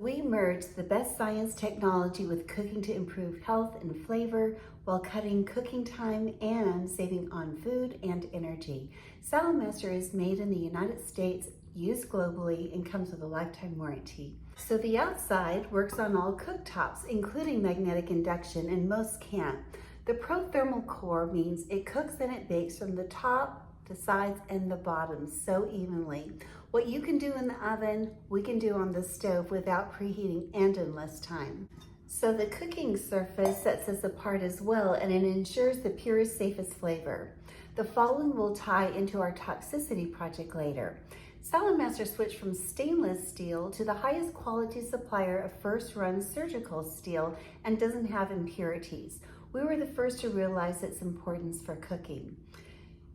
We merge the best science technology with cooking to improve health and flavor while cutting cooking time and saving on food and energy. Saladmaster is made in the United States, used globally, and comes with a lifetime warranty. So the outside works on all cooktops, including magnetic induction, and most can't. The prothermal core means it cooks and it bakes from the top, the sides, and the bottom so evenly. What you can do in the oven, we can do on the stove without preheating and in less time. So the cooking surface sets us apart as well, and it ensures the purest, safest flavor. The following will tie into our toxicity project later. Saladmaster switched from stainless steel to the highest quality supplier of first-run surgical steel and doesn't have impurities. We were the first to realize its importance for cooking.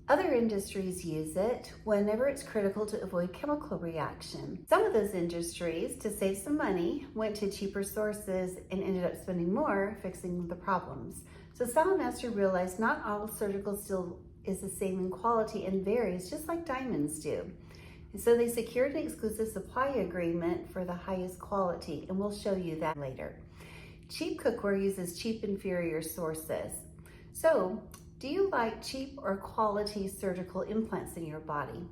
Other industries use it whenever it's critical to avoid chemical reaction. Some of those industries, to save some money, went to cheaper sources and ended up spending more fixing the problems. So Saladmaster realized not all surgical steel is the same in quality and varies just like diamonds do. And so they secured an exclusive supply agreement for the highest quality, and we'll show you that later. Cheap cookware uses cheap inferior sources. So, do you like cheap or quality surgical implants in your body?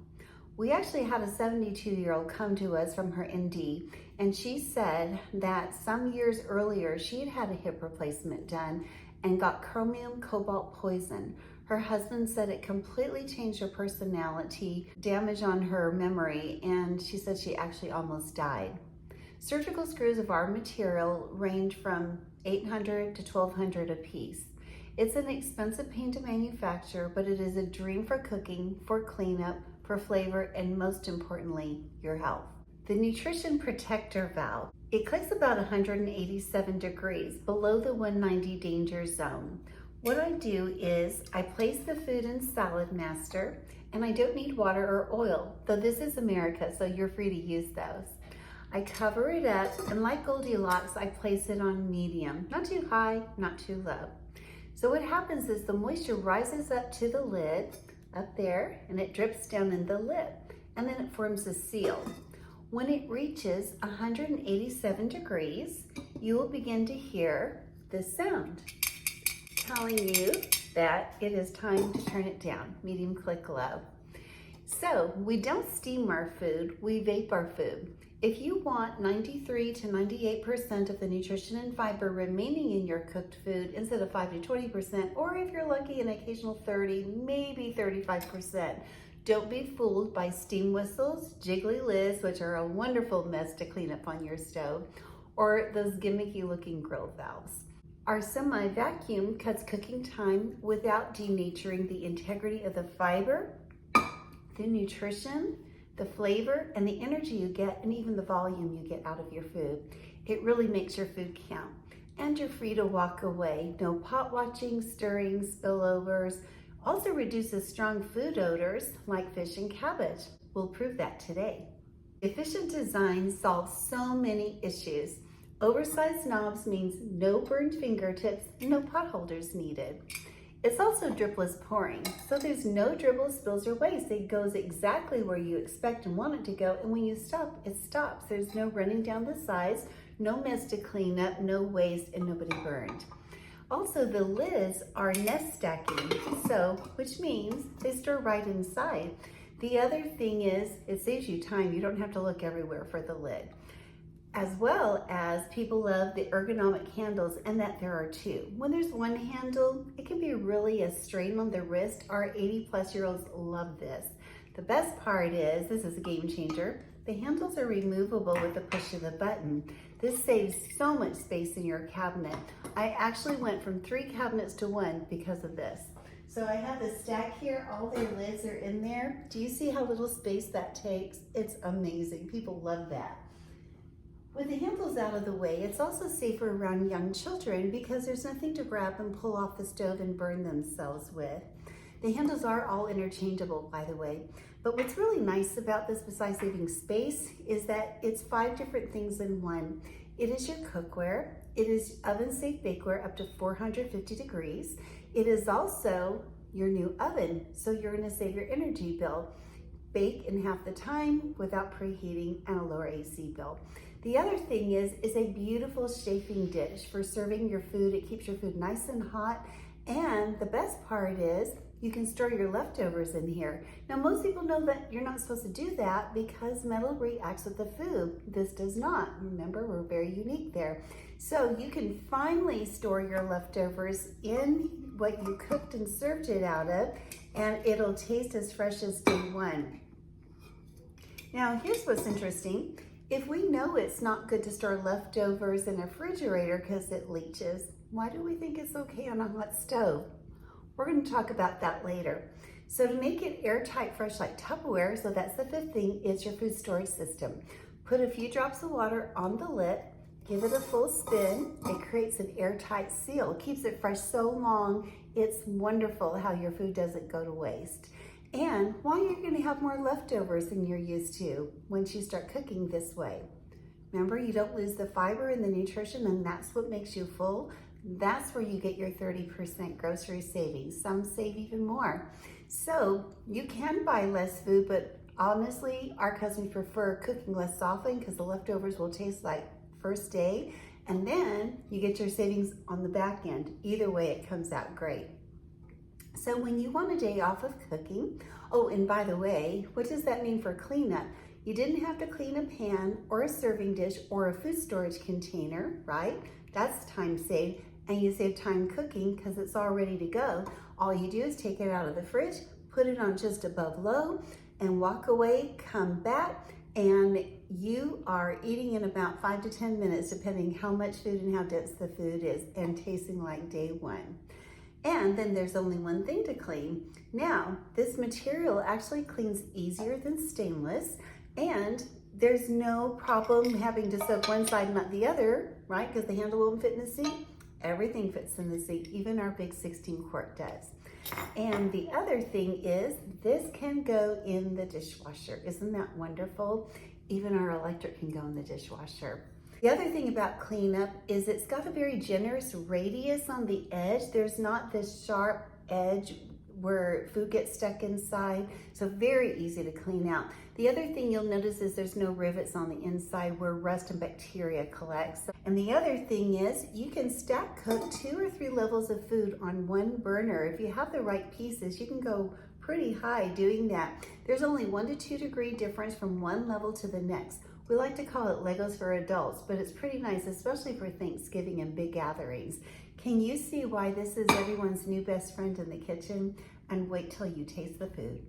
We actually had a 72-year-old come to us from her ND, and she said that some years earlier she had had a hip replacement done and got chromium cobalt poison. Her husband said it completely changed her personality, damage on her memory, and she said she actually almost died. Surgical screws of our material range from $800 to $1,200 a piece. It's an expensive pain to manufacture, but it is a dream for cooking, for cleanup, for flavor, and most importantly, your health. The Nutrition Protector Valve. It clicks about 187 degrees below the 190 danger zone. What I do is I place the food in Saladmaster, and I don't need water or oil, though this is America, so you're free to use those. I cover it up, and like Goldilocks, I place it on medium, not too high, not too low. So what happens is the moisture rises up to the lid, up there, and it drips down in the lid, and then it forms a seal. When it reaches 187 degrees, you will begin to hear this sound, telling you that it is time to turn it down, medium click low. So we don't steam our food, we vape our food. If you want 93 to 98% of the nutrition and fiber remaining in your cooked food instead of 5 to 20%, or if you're lucky, an occasional 30, maybe 35%, don't be fooled by steam whistles, jiggly lids, which are a wonderful mess to clean up on your stove, or those gimmicky looking grill valves. Our semi-vacuum cuts cooking time without denaturing the integrity of the fiber, the nutrition, the flavor, and the energy you get, and even the volume you get out of your food. It really makes your food count. And you're free to walk away. No pot watching, stirring, spillovers. Also reduces strong food odors like fish and cabbage. We'll prove that today. Efficient design solves so many issues. Oversized knobs means no burned fingertips, no pot holders needed. It's also dripless pouring, so there's no dribble, spills, or waste. It goes exactly where you expect and want it to go, and when you stop, it stops. There's no running down the sides, no mess to clean up, no waste, and nobody burned. Also, the lids are nest stacking, which means they store right inside. The other thing is, it saves you time. You don't have to look everywhere for the lid. As well as people love the ergonomic handles, and that there are two. When there's one handle, it can be really a strain on the wrist. Our 80-plus-year-olds love this. The best part is, this is a game changer, the handles are removable with the push of the button. This saves so much space in your cabinet. I actually went from 3 cabinets to 1 because of this. So I have a stack here, all their lids are in there. Do you see how little space that takes? It's amazing, people love that. With the handles out of the way, it's also safer around young children because there's nothing to grab and pull off the stove and burn themselves with. The handles are all interchangeable, by the way. But what's really nice about this, besides saving space, is that it's 5 different things in one. It is your cookware. It is oven-safe bakeware up to 450 degrees. It is also your new oven, so you're gonna save your energy bill. Bake in half the time without preheating and a lower AC bill. The other thing is a beautiful chafing dish for serving your food. It keeps your food nice and hot. And the best part is you can store your leftovers in here. Now, most people know that you're not supposed to do that because metal reacts with the food. This does not. Remember, we're very unique there. So you can finally store your leftovers in what you cooked and served it out of, and it'll taste as fresh as day one. Now, here's what's interesting. If we know it's not good to store leftovers in a refrigerator because it leaches, why do we think it's okay on a hot stove? We're going to talk about that later. So to make it airtight, fresh like Tupperware, so that's the fifth thing, is your food storage system. Put a few drops of water on the lid, give it a full spin. It creates an airtight seal, keeps it fresh so long. It's wonderful how your food doesn't go to waste. And why you're going to have more leftovers than you're used to once you start cooking this way. Remember, you don't lose the fiber and the nutrition, and that's what makes you full. That's where you get your 30% grocery savings. Some save even more. So you can buy less food, but honestly, our customers prefer cooking less often because the leftovers will taste like first day, and then you get your savings on the back end. Either way, it comes out great. So when you want a day off of cooking, oh, and by the way, what does that mean for cleanup? You didn't have to clean a pan or a serving dish or a food storage container, right? That's time saved, and you save time cooking because it's all ready to go. All you do is take it out of the fridge, put it on just above low, and walk away, come back, and you are eating in about 5 to 10 minutes, depending how much food and how dense the food is, and tasting like day one. And then there's only one thing to clean. Now, this material actually cleans easier than stainless, and there's no problem having to soak one side, not the other, right? Because the handle won't fit in the sink. Everything fits in the sink, even our big 16-quart does. And the other thing is this can go in the dishwasher. Isn't that wonderful? Even our electric can go in the dishwasher. The other thing about cleanup is it's got a very generous radius on the edge. There's not this sharp edge where food gets stuck inside, so very easy to clean out. The other thing you'll notice is there's no rivets on the inside where rust and bacteria collects. And the other thing is you can stack cook 2 or 3 levels of food on one burner. If you have the right pieces, you can go pretty high doing that. There's only 1 to 2 degree difference from one level to the next. We like to call it Legos for adults, but it's pretty nice, especially for Thanksgiving and big gatherings. Can you see why this is everyone's new best friend in the kitchen? And wait till you taste the food.